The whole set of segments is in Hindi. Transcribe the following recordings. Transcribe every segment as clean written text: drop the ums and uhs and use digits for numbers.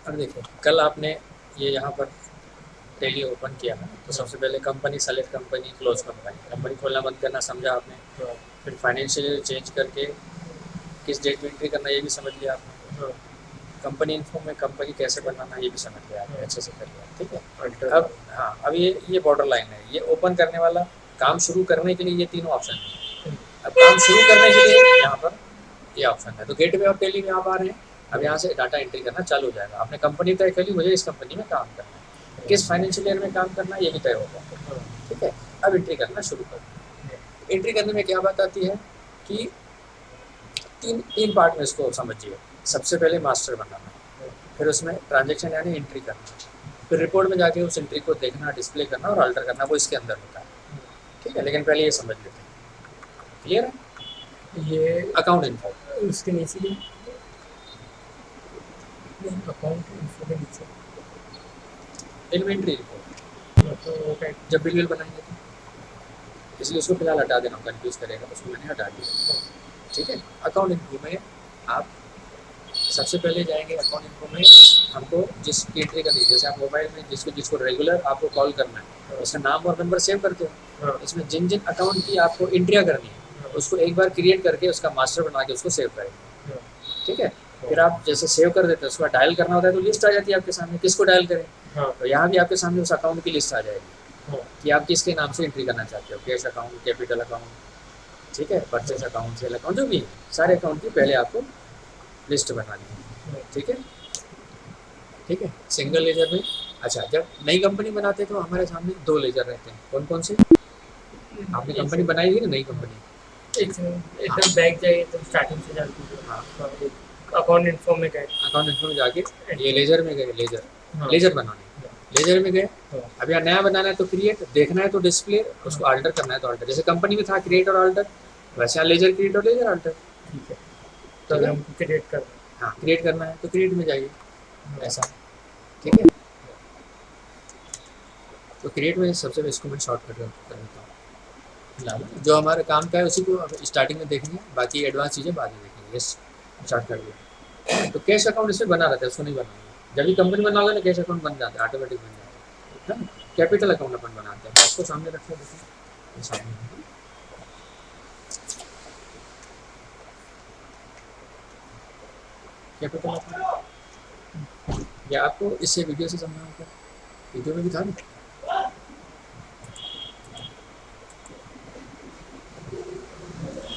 अब देखिए, कल आपने ये यहाँ पर टैली ओपन किया है, तो सबसे पहले company select, company close, company खोलना बंद करना समझा आपने। फिर फाइनेंशियल चेंज करके किस डेट में एंट्री करना ये भी समझ लिया आपने। कंपनी इन्फो में कंपनी कैसे बनाना ये भी समझ लिया आपने, अच्छे से कर लिया, ठीक है। अब हाँ, अब ये बॉर्डर लाइन है, ये ओपन करने वाला, काम शुरू करने के लिए ये तीनों ऑप्शन है। अब काम शुरू करने के लिए यहाँ पर ये ऑप्शन है, तो गेट वे ऑफ टैली में आप आ रहे हैं। अब यहाँ से डाटा एंट्री करना चालू हो जाएगा। आपने कंपनी तय कर ली, मुझे इस कंपनी में काम करना है, किस फाइनेंशियल ईयर में काम करना है ये भी तय होगा, ठीक है। अब एंट्री करना शुरू कर। एंट्री करने में क्या बात आती है कि तीन तीन पार्ट में इसको समझिए। सबसे पहले मास्टर बनाना, फिर उसमें ट्रांजेक्शन यानी एंट्री करना, फिर रिपोर्ट में जाके उस एंट्री को देखना, डिस्प्ले करना और अल्टर करना, वो इसके अंदर होता है, ठीक है। लेकिन पहले ये समझ लेते हैं, क्लियर है। ये अकाउंट इन्फो, उसके नीचे भी अकाउंट इन्फो के नीचे इन्वेंट्री रिपोर्ट, तो जब बिल बनाएंगे तो, इसलिए उसको फिलहाल हटा देना, कंफ्यूज करेगा, उसको मैंने हटा दिया, ठीक है। अकाउंट इन्फो में आप सबसे पहले जाएंगे, अकाउंट इन्फो में हमको जिस एंट्री करनी है, जैसे आप मोबाइल में जिसको जिसको रेगुलर आपको कॉल करना है, उसका नाम और नंबर सेव करते हो। इसमें जिन जिन अकाउंट की आपको एंट्रियाँ करनी है, उसको एक बार क्रिएट करके उसका मास्टर बना के उसको सेव करेंगे, ठीक है। फिर आप जैसे सेव कर देते हैं, उसका डायल करना होता है तो लिस्ट आ जाती है आपके सामने, किसको डायल करें। तो यहाँ भी आपके सामने उस अकाउंट की लिस्ट आ जाएगी कि आप किसके नाम से एंट्री करना चाहते हो, कैश अकाउंट, कैपिटल अकाउंट, ठीक है, परचेज अकाउंट, सेल अकाउंट, जो भी है सारे अकाउंट की पहले आपको लिस्ट बनानी है, ठीक है, ठीक है। सिंगल लेजर में, अच्छा, जब नई कंपनी बनाते हैं तो हमारे सामने दो लेजर रहते हैं, कौन कौन से। आपने कंपनी बनाई थी ना, नई कंपनी, एकदम बैक जाइए तो स्टार्टिंग से जाती है। हाँ, अकाउंट इन्फो में गए, अकाउंट इन्फो में जाके ये लेजर में गए, लेजर बनाने, लेजर में गए। अब यहाँ नया बनाना है तो क्रिएट, देखना है तो डिस्प्ले, उसको अल्टर करना है तो अल्टर, जैसे कंपनी में था क्रिएट और अल्टर, वैसे यहाँ लेजर क्रिएट और लेजर अल्टर, ठीक है। तो हम क्रिएट कर, हाँ, क्रिएट करना है तो क्रिएट में जाइए, ऐसा, ठीक है। तो क्रिएट में सबसे इसको मैं शॉर्टकट कर देता हूँ, जो हमारा काम का है उसी को स्टार्टिंग में देखेंगे, बाकी एडवांस चीज़ें बाद में देखेंगे। यस, स्टार्ट कर दिया। तो कैश अकाउंट इसमें बना रहता है, उसको नहीं बनाना, जब भी कंपनी बना होगा ना कैश अकाउंट बन जाता है, ऑटोमेटिक बन जाता है ना। कैपिटल अकाउंट अपन बनाते हैं, उसको सामने रखते हैं, देखिए सामने कैपिटल अकाउंट, या आपको इससे वीडियो से समझना होगा, वीडियो में भी था ना।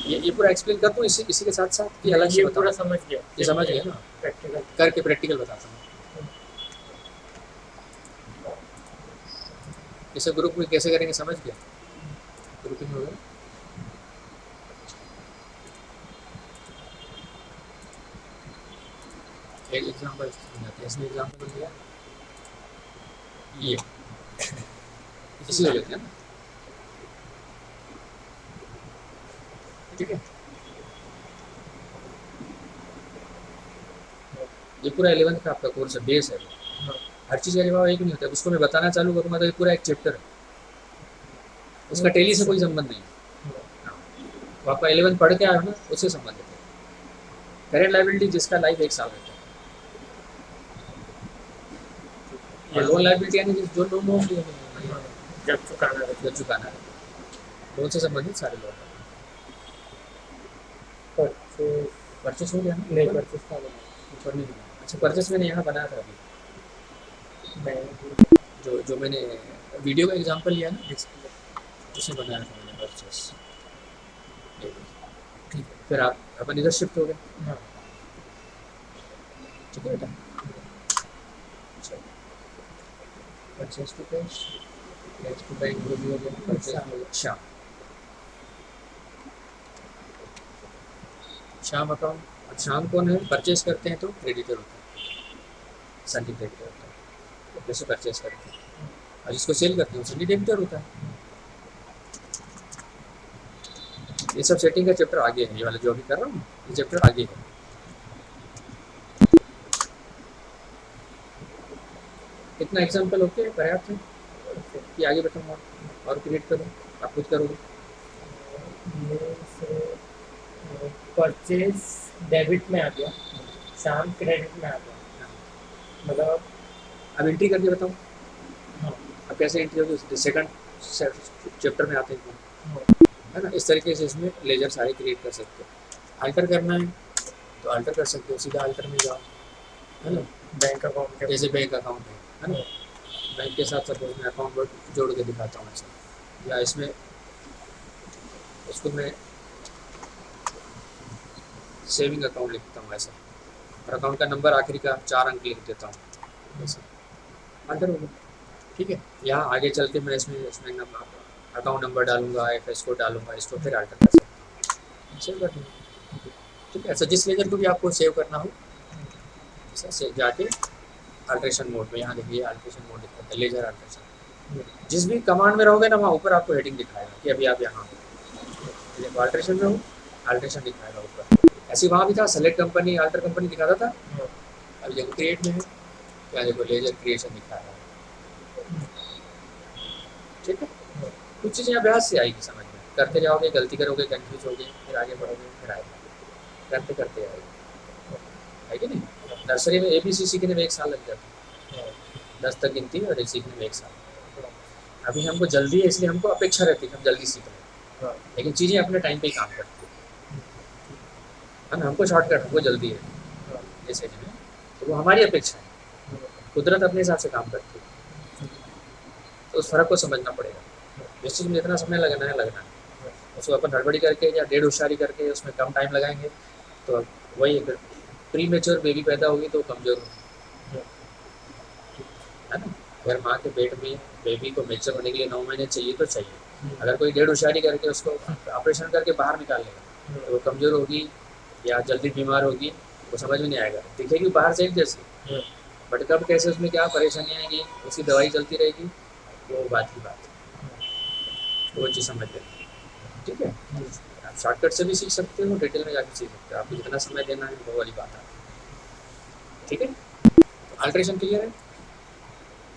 ये पूरा एक्सप्लेन कर दूँ इसी के साथ साथ कि अलग से पूरा समझ गया, ये समझ गया ना, प्रैक्टिकल करके प्रैक्टिकल बताता हूँ। इसे ग्रुप में कैसे करेंगे समझ गया, ग्रुपिंग होगा। एक एग्जांपल समझाते हैं, इसमें एग्जांपल दिया ये, इसी को लेते हैं ना, ठीक है। ये पूरा 11th का आपका कोर्स है, बेस है, हर चीज़ का जवाब एक नहीं होता है, उसको मैं बताना चालू करूँगा तो ये पूरा एक चैप्टर है, उसका टेली से कोई संबंध नहीं है। तो आपका 11th पढ़ के आए हो ना, उससे संबंधित है। करेंट लाइबिलिटी जिसका लाइफ 1 साल रहता है, और लोन लाइबिलिटी यानी जो लोन जब चुकाना है, जब चुकाना है, लोन से संबंधित सारे लोन। परचेस हो गया ना, नहीं परचेस का ऊपर नहीं दिया। अच्छा, परचेस मैंने यहाँ बनाया था अभी, जो मैंने वीडियो का एग्जांपल लिया ना, उसे बनाया था मैंने परचेस, ठीक है। फिर आप अपन इधर शिफ्ट हो गए, ठीक है बेटा। Purchase to cash, cash to bank जो भी हो गया, परचेस हो गया। श्याम अकाउंट, अब श्याम कौन है, परचेस करते हैं तो क्रेडिटर होता है, सन्नी क्रेडिटर होता है, जैसे परचेस करते हैं, और जिसको सेल करते हैं सन्नी डेबिटर होता है। ये सब सेटिंग का चैप्टर आगे है, ये वाला जो अभी कर रहा हूँ ये चैप्टर आगे है। इतना एग्जाम्पल ओके पर्याप्त है कि आगे बताऊँ और क्रिएट करूँ, आप खुद करोगे। परचेज डेबिट में आ गया, शाम क्रेडिट में आ गया, मतलब अब एंट्री करके बताओ, हाँ अब कैसे एंट्री होगी, सेकंड चैप्टर में आते हैं, हाँ है ना। इस तरीके से इसमें लेजर सारे क्रिएट कर सकते हो। अल्टर करना है तो अल्टर कर सकते हो, सीधा अल्टर में जाओ, है ना। बैंक अकाउंट के जैसे बैंक अकाउंट है ना, हाँ बैंक के साथ सपोज मैं अकाउंट जोड़ के दिखाता हूँ ऐसा, या इसमें इसको मैं सेविंग अकाउंट लिखता हूँ ऐसा, और अकाउंट का नंबर आखिरी का 4 अंक लिख देता हूँ ऐसा, अंतर होगा। ठीक है, यहाँ आगे चल के मैं इसमें इसमें अकाउंट नंबर डालूंगा, IFS कोड डालूंगा, इसको फिर अल्टर कर सकता हूँ, सेव कर दूँगा। ठीक है, ऐसा जिस लेजर को भी आपको सेव करना हो ऐसा से जाके अल्ट्रेशन मोड में, यहाँ देखिए अल्ट्रेशन मोड दिखाता है, लेजर अल्ट्रेशन। जिस भी कमांड में रहोगे ना वहाँ ऊपर आपको हेडिंग दिखाएगा कि अभी आप यहाँ हो, अल्ट्रेशन में हो, अल्ट्रेशन दिखाएगा ऊपर। ऐसे वहाँ भी था, सेलेक्ट कंपनी अल्टर कंपनी दिखाता था, हाँ अभी देखो क्रिएट में है, यहाँ देखो लेजर क्रिएशन दिखा रहा है। ठीक है, कुछ चीज़ें अभ्यास से आएगी समझ में, करते जाओगे, गलती करोगे, कंफ्यूज होगे, फिर आगे बढ़ोगे, फिर आएगा, करते करते आएगा, है कि नहीं। नर्सरी में ABC सीखने में 1 साल लग जाता है, 10 तक गिनती और ये सीखने में 1 साल। अभी हमको जल्दी है, इसलिए हमको अपेक्षा रहती है कि हम जल्दी सीख लें, हाँ लेकिन चीज़ें अपने टाइम पे ही काम करती है ना। हमको शॉर्टकट, हमको जल्दी है हाँ जैसे में, तो वो हमारी अपेक्षा है, कुदरत अपने हिसाब से काम करती है, तो उस फर्क को समझना पड़ेगा। जिस चीज़ में जितना समय लगना है लगना है, उसको अपन हड़बड़ी करके या डेढ़ होशियारी करके उसमें कम टाइम लगाएंगे तो वही प्री मेच्योर बेबी पैदा होगी तो कमज़ोर होगी, है ना। अगर माँ के पेट में बेबी को मेच्योर होने के लिए 9 महीने चाहिए तो चाहिए, अगर कोई डेढ़ होशियारी करके उसको ऑपरेशन करके बाहर निकाल लेगा तो वो कमज़ोर होगी या जल्दी बीमार होगी, वो समझ में नहीं आएगा, दिखेगी बाहर से एक जैसी, बट कब कैसे उसमें क्या परेशानी आएगी, उसकी दवाई चलती रहेगी, वो बात की बात है, वो चीज़ समझ लेते। ठीक है, आप शॉर्टकट से भी सीख सकते हो, डिटेल में जाकर सीख सकते हो, आपको जितना समय देना है वो वाली बात है। ठीक है, तो अल्ट्रेशन क्लियर है,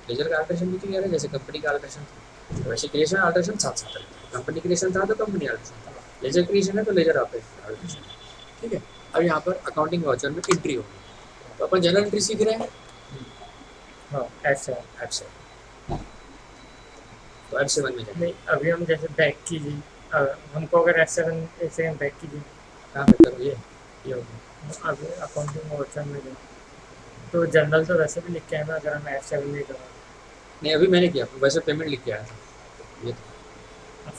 लेजर का अल्ट्रेशन भी क्लियर है, जैसे कंपनी का अल्ट्रेशन था, तो वैसे क्रिएशन अल्ट्रेशन साथ साथ रहते हैं, कंपनी क्रिएशन था तो कंपनी अल्ट्रेशन था, लेजर क्रिएशन है तो लेजर अल्ट्रेशन। ठीक है, अब यहाँ पर अकाउंटिंग वाउचर में एंट्री होगी, तो अपन जनरल एंट्री सीख रहे हैं, हाँ ऐसा है। ऐप से, तो F7 में जाएंगे। नहीं अभी हम जैसे बैक कीजिए, हमको अगर F7 ऐसे हम बैक कीजिए कहाँ पे करो ये होगा, अभी अकाउंटिंग वाउचर में जाए तो जनरल तो वैसे भी लिख के है ना, अगर हम F7 नहीं करें। नहीं अभी मैंने किया, वैसे पेमेंट लिख के आया था ये था,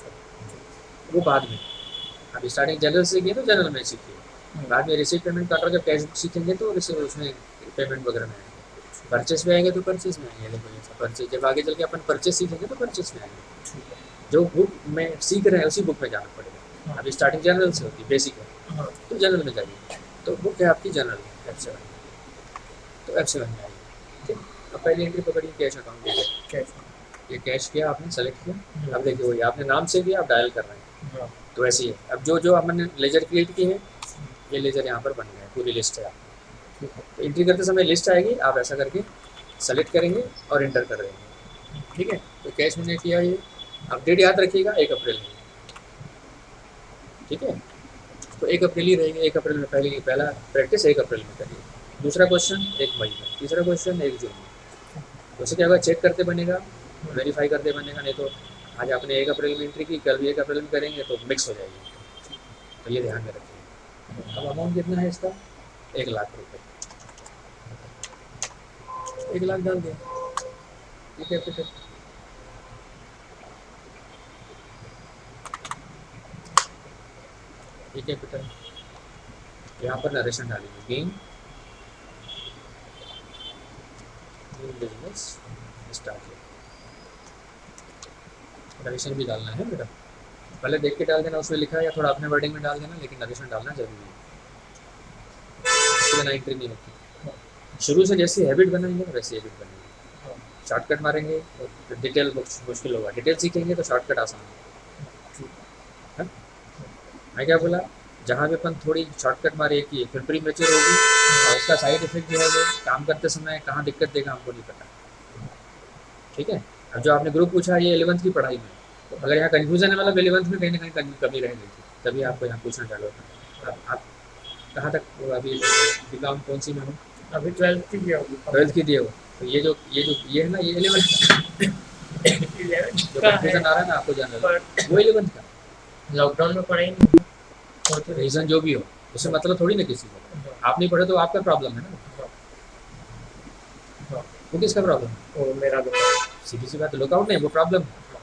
वो बाद में, अभी स्टार्टिंग जनरल से किया तो जनरल में सीखिए, बाद में रिसीव पेमेंट काउंटर जब कैश बुक सीखेंगे तो रिसीव उसमें पेमेंट वगैरह में आएंगे, परचेस में आएंगे तो परचेस में आएंगे, देखो जैसा परचेस जब आगे चल के अपन परचेस सीखेंगे तो परचेस में आएंगे, जो बुक में सीख रहे हैं उसी बुक में जाना पड़ेगा। अभी स्टार्टिंग जनरल से होती है, बेसिक है हाँ तो जनरल में जाइए, तो बुक है आपकी जनरल F7, तो F7 में आइए। ठीक, अब पहली एंट्री पकड़िए कैश अकाउंट देखिए, कैसे ये कैश किया आपने, सेलेक्ट किया, अब देखिए वही आपने नाम से किया, आप डायल कर रहे हैं, हाँ तो ऐसे ही है। अब जो जो हमने लेजर क्रिएट किए हैं ये लेजर यहाँ पर बन गए, पूरी लिस्ट है आपकी, तो एंट्री करते समय लिस्ट आएगी, आप ऐसा करके सेलेक्ट करेंगे और इंटर कर देंगे। ठीक है, तो कैश मैंने किया ये, अब डेट याद रखिएगा 1 अप्रैल में, ठीक है, तो 1 अप्रैल ही रहेगी, 1 अप्रैल में पहला प्रैक्टिस 1 अप्रैल में करिए, दूसरा क्वेश्चन 1 मई में, तीसरा क्वेश्चन 1 जून में, तो उससे क्या होगा, चेक करते बनेगा, वेरीफाई करते बनेगा, नहीं तो आज आपने 1 अप्रैल में एंट्री की, कल भी 1 अप्रैल में करेंगे तो मिक्स हो जाएगी, तो ये ध्यान में रखिए। अब अमाउंट कितना है इसका, 1 लाख रुपये, 1 लाख डाल दिया, ठीक है, फिर ये कैपिटल, यहाँ पर नरेशन डालेंगे, गेन बिजनेस स्टार्ट, नरेशन भी डालना है बेटा, पहले देख के डाल देना उसमें लिखा है, या थोड़ा अपने वर्डिंग में डाल देना, लेकिन नरेशन डालना जरूरी है, इसके बिना एंट्री नहीं होती। शुरू से जैसी हैबिट बनाएंगे वैसी हैबिट बनेगी, शॉर्टकट मारेंगे तो डिटेल मुश्किल होगा, डिटेल सीखेंगे तो शॉर्टकट आसान होगा, है? मैं क्या बोला, जहाँ भी अपन थोड़ी शॉर्टकट मारे की फिर प्री मेच्योर होगी, और उसका साइड इफेक्ट जो है वो काम करते समय कहाँ दिक्कत देगा हमको नहीं पता। ठीक है, अब जो आपने ग्रुप पूछा ये 11th की पढ़ाई में, तो अगर यहाँ कन्फ्यूजन है मतलब 11th में कहीं ना कहीं कमी रह गई थी, तभी आपको यहाँ पूछना चालू होता है। आप कहाँ तक अभी बीकॉम कौन सी में हो, अभी 12th की किया होगी। 12th की दिए हो, तो ये है ना, ये 11th 11th जो का है, कंफ्यूजन आ रहा है ना आपको जनरल, पर वो 11th का लॉकडाउन में पढ़ा ही नहीं। वो तो रीजन जो भी हो, उससे हाँ, मतलब थोड़ी ना किसी को, हाँ, आप नहीं पढ़े तो आपका प्रॉब्लम है ना, हाँ, हाँ, वो किसका प्रॉब्लम है? वो मेरा तो सीधी सी बात है, लुकआउट नहीं, वो प्रॉब्लम है। हाँ,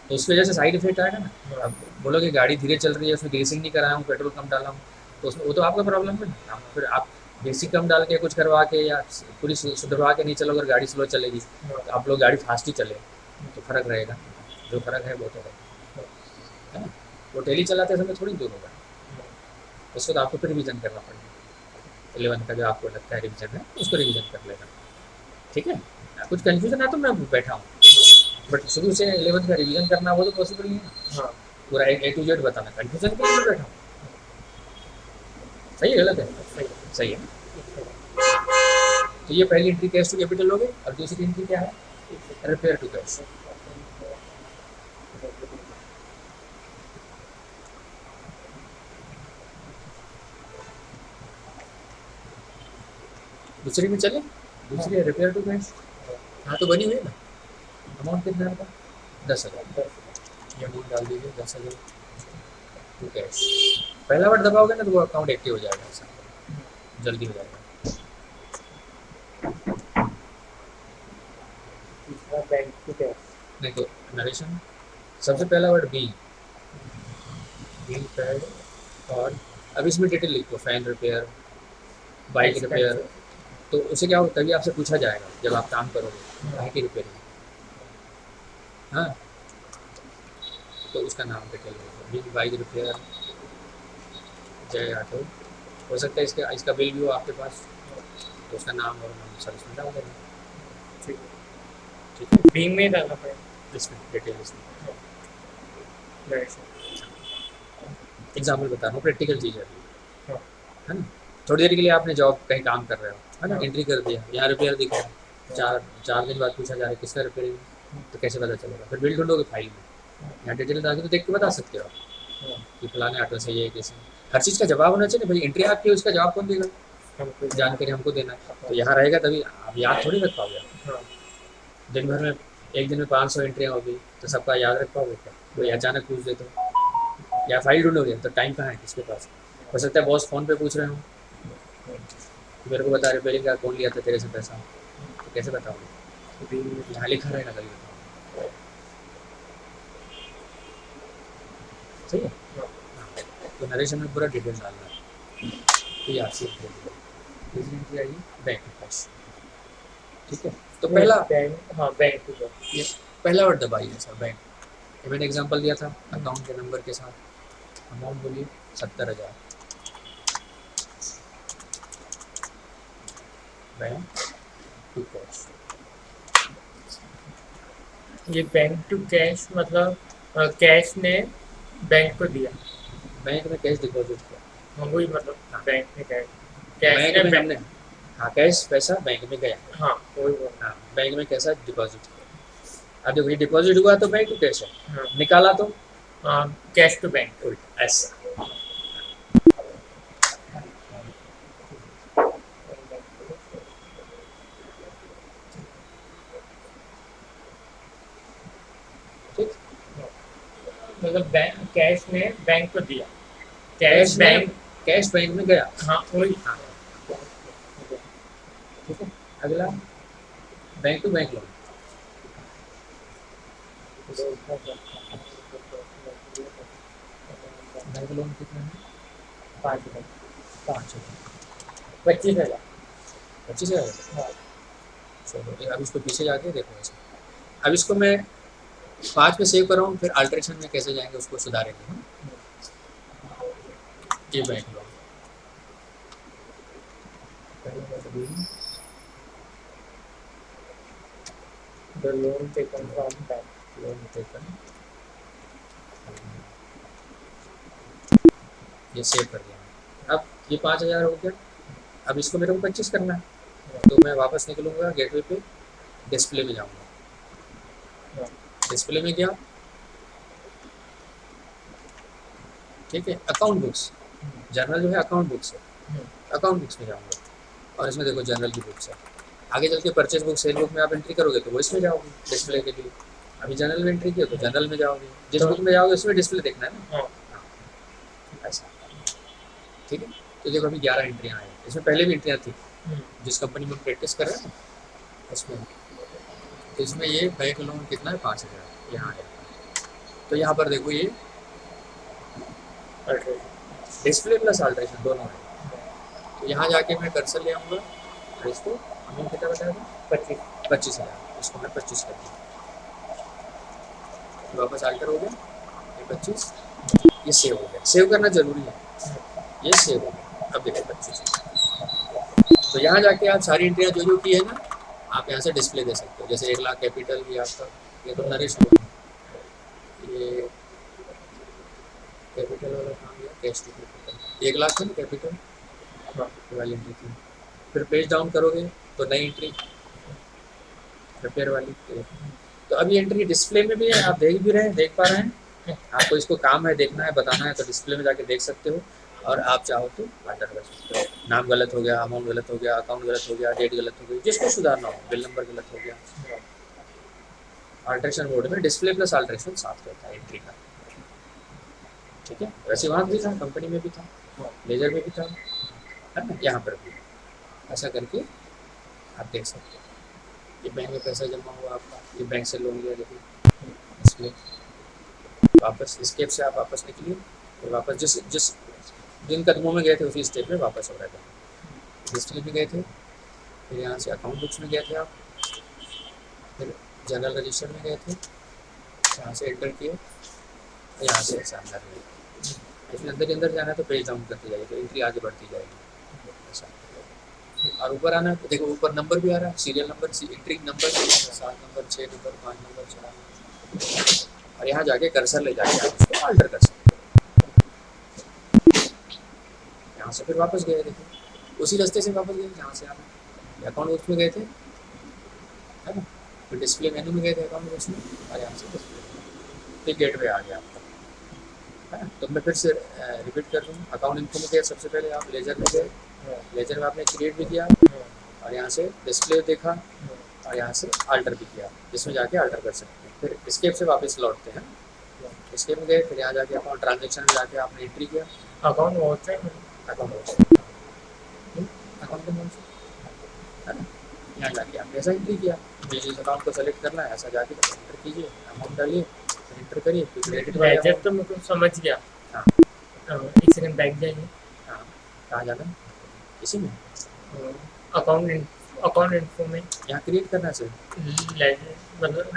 तो उसकी वजह से साइड इफेक्ट आएगा ना। हाँ, अब बोलोगे गाड़ी धीरे चल रही है, उसमें ग्रीसिंग नहीं कराया हूँ, पेट्रोल कम डाला हूँ, तो उसमें वो तो आपका प्रॉब्लम है ना। फिर आप बेसिक कम डाल के कुछ करवा के या पूरी सुधरवा के नहीं चलो, अगर गाड़ी स्लो चलेगी हाँ, तो आप लोग गाड़ी फास्ट ही चले, तो फर्क रहेगा। जो फर्क है वो तो है ना। वो डेली चलाते समय थोड़ी दूर होगा, उसको तो आपको फिर रिविजन करना पड़ेगा। 11th का जो आपको लगता है रिविजन है, उसको रिविजन कर लेना, ठीक है। कुछ कन्फ्यूजन है तो मैं बैठा हूँ, बट शुरू से 11th का रिवीजन करना वो तो पॉसिबल नहीं है ना। हाँ, पूरा ए टू जेड बताना, कन्फ्यूजन के लिए मैं बैठा हूँ। सही है गलत है? सही सही है। तो ये पहली एंट्री कैश टू कैपिटल हो गई, और दूसरी एंट्री क्या है? Repair to cash. दूसरी में चले, दूसरी है रिपेयर टू कैश। हाँ तो बनी हुई है ना। अमाउंट कितना है? 10,000। ये अमाउंट डाल दीजिए 10,000 टू कैश। पहला वर्ड दबाओगे ना तो वो अकाउंट एक्टिव हो जाएगा, ऐसा जल्दी हो जाएगा। तीसरा बैंक टू कैश। नहीं तो नरेशन, सबसे पहला वर्ड बी, बी पैड, और अब इसमें डिटेल लिखो, फैन रिपेयर, बाइक रिपेयर। तो उसे क्या होगा, तभी आपसे पूछा जाएगा जब आप काम करोगे बाइक की रिपेयरिंग। हाँ, तो उसका नाम डिटेल लिखो, बिग बाइक रिपेयर जय ऑटो। हो सकता है इसका इसका बिल भी हो आपके पास, तो उसका नाम और नाम सर इसमें डाल देना, ठीक ठीक है। है, बीम में डालना पड़ेगा। इसमें डिटेल इसमें डायरेक्शन। एग्जाम्पल बता रहा हूँ, प्रैक्टिकल चीज़ है अभी, हाँ, है ना। थोड़ी देर के लिए आपने जॉब कहीं काम कर रहे हो, है ना, हाँ, एंट्री कर दिया, यहाँ रिपेयर दिखा है, चार 4 दिन बाद पूछा जा रहा है किसका रिपेयरिंग, तो कैसे पता चलेगा? फिर बिल ढूंढोगे फाइल में, यहाँ डिटेल डाल के तो देख के बता सकते हो आप हाँ, कि फलाने ऑटो से ये कैसे। हर चीज़ का जवाब होना चाहिए ना भाई, एंट्री आपकी है उसका जवाब कौन देगा? हमको जानकारी हमको देना है, तो यहाँ रहेगा तभी आप याद थोड़ी रख पाओगे आप। हाँ, दिन भर में एक दिन में 500 एंट्रियाँ होगी, तो सबका याद रख पाओगे क्या? कोई अचानक पूछ दे तो, या फाइल ढूंढोगे तो टाइम कहाँ है किसके पास? हो सकता है बॉस फ़ोन पे पूछ रहे हो, मेरे को बता रिपेयरिंग का कौन लिया था तेरे से पैसा, तो कैसे बताओगे? बीम में। यहाँ लिखा रहेगा तभी बताओगे। सही है। हाँ, तो नरेशन में पूरा डिटेल डालना है, तो ये आपसी दूसरी एंट्री आएगी बैंक कैश, ठीक है। तो पहला बैंक, हाँ, बैंक टू कैश। ये पहला वर्ड दबाइए सर, बैंक। ये मैंने एग्जांपल दिया था अकाउंट के नंबर के साथ, अमाउंट बोलिए 70,000, बैंक टू कैश। ये बैंक टू कैश मतलब कैश ने बैंक को दिया। बैंक में कैश डिपॉजिट किया, हाँ, वही मतलब हाँ। बैंक में कैश, कैश बैंक ने में बैंक। हमने, हाँ, कैश पैसा बैंक में गया, हाँ, वही बोल। हाँ, बैंक में कैसा डिपॉजिट किया। अब देखो ये डिपॉजिट हुआ तो बैंक टू कैश है, हाँ, निकाला तो कैश टू बैंक। उल्टा ऐसा। ठीक, मतलब बैंक, कैश ने बैंक को दिया, cash cash bank. Cash bank में गया, हाँ, वही। हाँ, ठीक है। अगला bank to bank loan, bank loan कितना है? 5,000, 5,000, 25,000। 25,000। हाँ, चलो अब इसको पीछे जाके देखो ऐसे, अब इसको मैं 5 पे सेव कर रहा हूँ, फिर अल्ट्रेशन में कैसे जाएंगे उसको सुधारेंगे हम। ये bank loan, the loan taken from bank. Loan taken, ये सेव कर दिया। अब ये 5,000 हो गया, अब इसको मेरे को 25 करना है, तो मैं वापस निकलूंगा गेटवे पे, डिस्प्ले में जाऊंगा, डिस्प्ले में गया, ठीक है। अकाउंट बुक्स, जर्नल जो है अकाउंट बुक्स है, अकाउंट बुक्स में जाऊंगा, और इसमें देखो जनरल की बुक्स है। आगे चल के परचेज बुक सेल बुक में आप एंट्री करोगे तो वो इसमें जाओगे डिस्प्ले के लिए। अभी जनरल में एंट्री किया तो जनरल में जाओगे, जिस तो बुक में जाओगे उसमें डिस्प्ले देखना है ना। हाँ। हाँ, ऐसा। ठीक है, तो देखो अभी 11 एंट्रियाँ आई, इसमें पहले भी एंट्रियाँ थी जिस कंपनी में प्रैक्टिस कर रहे हैं ना उसमें। तो इसमें ये बैंक लोन कितना है, 5,000 यहाँ है। तो यहाँ पर देखो ये डिस्प्ले प्लस अल्ट्रेशन दोनों है। तो यहाँ जाके मैं कर्सर ले आऊँगा और इसको अमाउंट कितना बताया था, 25,000, इसको मैं 25 कर दिया, वापस अल्टर हो गया ये 25, ये सेव हो गया। सेव करना जरूरी है, ये सेव हो गया। अब देखो 25, तो यहाँ जाके आप सारी एंट्रियाँ जो जो की है ना आप यहाँ से डिस्प्ले दे सकते हो। जैसे 1,00,000 कैपिटल भी आपका, ये तो नरिश हुआ, ये कैपिटल वाला काम गया, कैश टू कैपिटल 1,00,000 था ना कैपिटल वाली एंट्री थी। फिर पेज डाउन करोगे तो नई एंट्री रिपेयर वाली। तो अब ये एंट्री डिस्प्ले में भी है, आप देख भी रहे हैं, देख पा रहे हैं। आपको इसको काम है देखना है बताना है तो डिस्प्ले में जाके देख सकते हो, और आप चाहो तो अल्टर कर सकते हो। नाम गलत हो गया, अमाउंट गलत हो गया, अकाउंट गलत हो गया, डेट गलत हो गई, जिसको सुधारना हो, बिल नंबर गलत हो गया। अल्ट्रेशन मोड में डिस्प्ले प्लस अल्ट्रेशन साथ रहता है एंट्री का। ठीक है, वैसे वहाँ भी था, कंपनी में भी था, लेजर में भी था, है ना, यहाँ पर भी ऐसा करके आप देख सकते हो। ये बैंक में पैसा जमा हुआ आपका, ये बैंक से लोन लिया, देखिए इसमें वापस स्टेप से आप वापस निकलिए, और वापस जिस जिस जिन कदमों में गए थे उसी स्टेप में वापस हो रहा था। डिस्प्ले में गए थे, फिर यहाँ से अकाउंट बुक्स में गए थे आप, फिर जनरल रजिस्टर में गए थे, यहाँ से एंटर किए, यहाँ से ऐसा अंदर में, इसमें अंदर के अंदर जाना है तो पेज डाउन करते जाइए तो एंट्री आगे बढ़ती जाएगी ऐसा। और ऊपर आना है तो देखो ऊपर नंबर भी आ रहा है, serial number, entry number 7 number, 6 number, 5 number, 4 number, और यहाँ जाके कर्सर ले जाके आप उसको अल्टर कर सकते हो। यहाँ से फिर वापस गए, देखो उसी रास्ते से वापस गए जहाँ से आप अकाउंट बुक्स में गए थे, है ना, फिर डिस्प्ले मेनू में गए थे अकाउंट बुक्स में, और यहाँ से डिस्प्ले फिर गेटवे आ गया आपका, है ना। तो मैं फिर से रिपीट कर दूँ, अकाउंट इन्फो में गए सबसे पहले आप, लेजर में गए, लेजर में आपने क्रिएट भी किया, और यहाँ से डिस्प्ले देखा, और यहाँ से अल्टर भी किया, जिसमें जाके अल्टर कर सकते हैं। फिर स्केप से वापस लौटते हैं, स्केप में गए, फिर यहाँ जाके अकाउंट ट्रांजेक्शन में जाके आपने एंट्री किया, अकाउंट बहुत है, अकाउंट अकाउंट के नाम से, है ना, यहाँ जाके आपने ऐसा एंट्री किया, जिस अकाउंट को सेलेक्ट करना है ऐसा जाके एंटर कीजिए, अमाउंट डालिए, एंटर करिए, फिर क्रेडिट लेजर तो मेरे को समझ गया। हाँ एक सेकंड बैक जाइए। हाँ, कहाँ जाना है इसी में, अकाउंट इन्फो में यहाँ क्रिएट करना है सर। लेजर मतलब,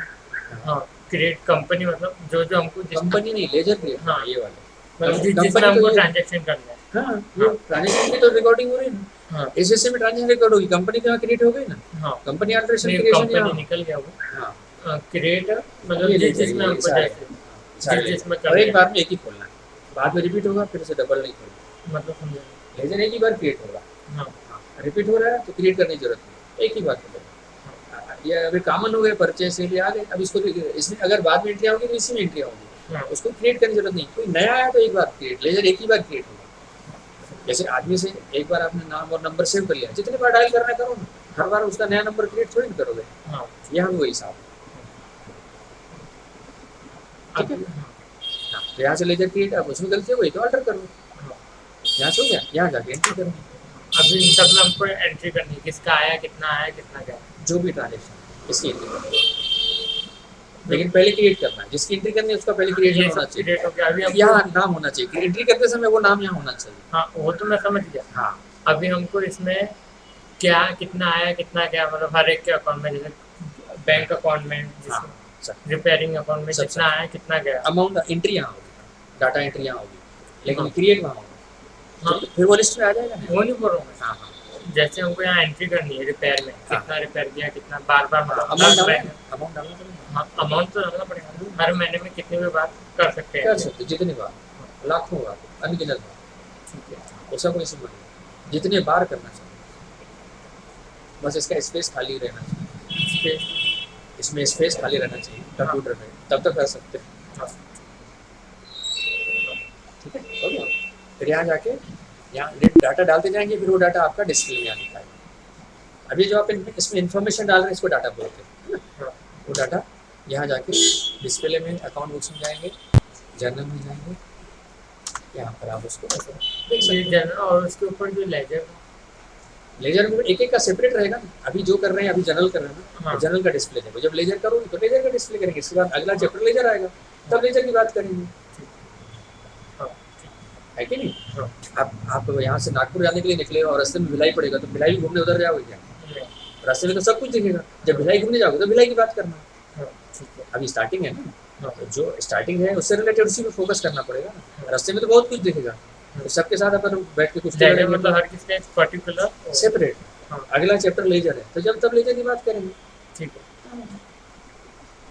हाँ क्रिएट कंपनी, मतलब जो जो हमको कंपनी नहीं, लेजर क्रिएट, हाँ ये वाला मतलब जिसमें कंपनी तो हमको ये, ट्रांजेक्शन करना है। हाँ ये ट्रांजेक्शन की तो रिकॉर्डिंग हो रही है ना, हाँ एसएससी में ट्रांजेक्शन रिकॉर्ड होगी, कंपनी तो यहाँ क्रिएट हो गई ना, हाँ कंपनी अल्ट्रेशन क्रिएशन कंपनी यहाँ, निकल गया वो। हाँ क्रिएट मतलब ये जिसमें हमको सारे जैसे जिसमें और एक बार में एक ही खोलना है, बाद में रिपीट होगा फिर से डबल नहीं खोलना, मतलब समझे। लेजर एक ही बार क्रिएट होगा, हाँ रिपीट हो रहा है तो क्रिएट करने की जरूरत नहीं, एक ही बार खोलेगा। ये अभी कॉमन हो गया, परचेज से भी आ गए, अब इसको इसमें अगर बाद में एंट्री होगी तो इसी में एंट्री होगी, हाँ उसको क्रिएट करने की जरूरत नहीं। कोई नया आया तो एक बार क्रिएट, लेजर एक ही बार क्रिएट होगा। जैसे आदमी से एक बार आपने नाम और नंबर सेव कर लिया, जितने बार डायल करना करो ना, हर बार उसका नया नंबर क्रिएट थोड़ी ना करोगे, हाँ यहाँ भी वही हिसाब है। ठीक है, हाँ, तो यहाँ से लेजर क्रिएट, अब उसमें गलती हो गई तो ऑल्टर करो, यहाँ से हो गया, यहाँ जाके एंट्री करो। अभी इन सब में हमको एंट्री करनी है, किसका आया, कितना गया, जो भी ट्रांजेक्शन इसकी एंट्री करो, लेकिन पहले क्रिएट करना है, जिसकी एंट्री करनी है उसका पहले क्रिएट होना चाहिए, क्रिएट हो गया। अभी हमको यहाँ नाम होना चाहिए, एंट्री करते समय वो नाम यहाँ होना चाहिए। हाँ वो तो मैं समझ गया। हाँ अभी हमको इसमें क्या कितना आया कितना गया, मतलब हर एक के अकाउंट में, जैसे बैंक अकाउंट में, हाँ जिसमें रिपेयरिंग अकाउंट में कितना आया कितना गया, अमाउंट एंट्री यहाँ होगी, डाटा एंट्री यहाँ होगी, लेकिन हाँ। क्रिएट वहाँ होगा, हाँ फिर वो लिस्ट में आ जाएगा ना। वो नहीं बोल रहा हूँ मैं। हाँ हाँ, जैसे हमको यहाँ एंट्री करनी है रिपेयर में, कितना रिपेयर किया, कितना बार बार, मतलब अमाउंट हर अमाउंट डालना पड़ेगा, हाँ अमाउंट तो डालना पड़ेगा, हर महीने में कितनी भी बात कर सकते हैं। कर सकते जितनी बार, लाखों बार, अनगिनत बार, ठीक है। ऐसा कोई सीमा नहीं, जितने बार करना चाहिए, बस इसका स्पेस खाली रहना चाहिए, इसमें स्पेस खाली रहना चाहिए कंप्यूटर में, तब तक कर सकते हैं। हाँ। ठीक है, हो गया। फिर यहाँ जाके यहाँ डाटा डालते जाएंगे, फिर वो डाटा आपका डिस्प्ले में आ दिखाएगा, अभी जो आप इसमें इन्फॉर्मेशन डाल रहे हैं इसको डाटा बोलते हैं, है ना? हाँ, वो डाटा यहाँ जाके डिस्प्ले में अकाउंट बुक्स में जाएंगे, जर्नल में जाएंगे, यहाँ पर आप उसको देख ये सकते हैं। जनरल और उसके ऊपर जो लेजर। लेजर में एक एक का सेपरेट रहेगा ना, अभी जो कर रहे हैं अभी जनरल कर रहे हैं ना, हाँ। तो जनरल का डिस्प्ले देखो, जब लेजर करोगे तो लेजर का डिस्प्ले करेंगे, इसके बाद अगला चैप्टर लेजर आएगा, तब लेजर की बात करेंगे, हाँ, है कि नहीं? हाँ, आप यहाँ से नागपुर जाने के लिए निकले और रास्ते में भिलाई पड़ेगा, तो भिलाई घूमने उधर जाओगे क्या? नहीं, रास्ते में तो सब कुछ दिखेगा, जब भिलाई घूमने जाओगे तो भिलाई की बात करना, हाँ, ठीक है। अभी स्टार्टिंग है ना, हाँ, तो जो स्टार्टिंग है उससे रिलेटेड उसी पे फोकस करना पड़ेगा ना, रास्ते में तो बहुत कुछ दिखेगा, तो सबके साथ अपन बैठ के कुछ लेजर मतलब हर किसी का एक पर्टिकुलर। सेपरेट, हाँ, अगला चैप्टर लेजर है, तो जब तब लेजर की बात करेंगे, ठीक है।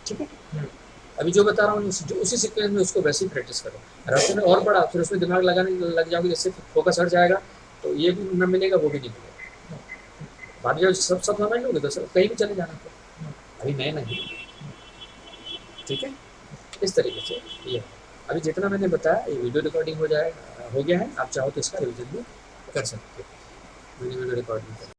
ठीक है? हम्म, अभी जो बता रहा हूँ जो उसी सीक्वेंस में उसको वैसे ही प्रैक्टिस करो, रास्ते में और पढ़ा फिर उसमें दिमाग लगाने लग जाओगे, जैसे फोकस हट जाएगा तो ये भी न मिलेगा वो भी नहीं मिलेगा, बाद में जब सब समझ लोगे तो सब कहीं भी चले जाना, फिर अभी नए नहीं, ठीक है? इस तरीके से ये अभी जितना मैंने बताया ये वीडियो रिकॉर्डिंग हो गया है, आप चाहो तो इसका रिविजन भी कर सकते हो, मैंने वीडियो रिकॉर्डिंग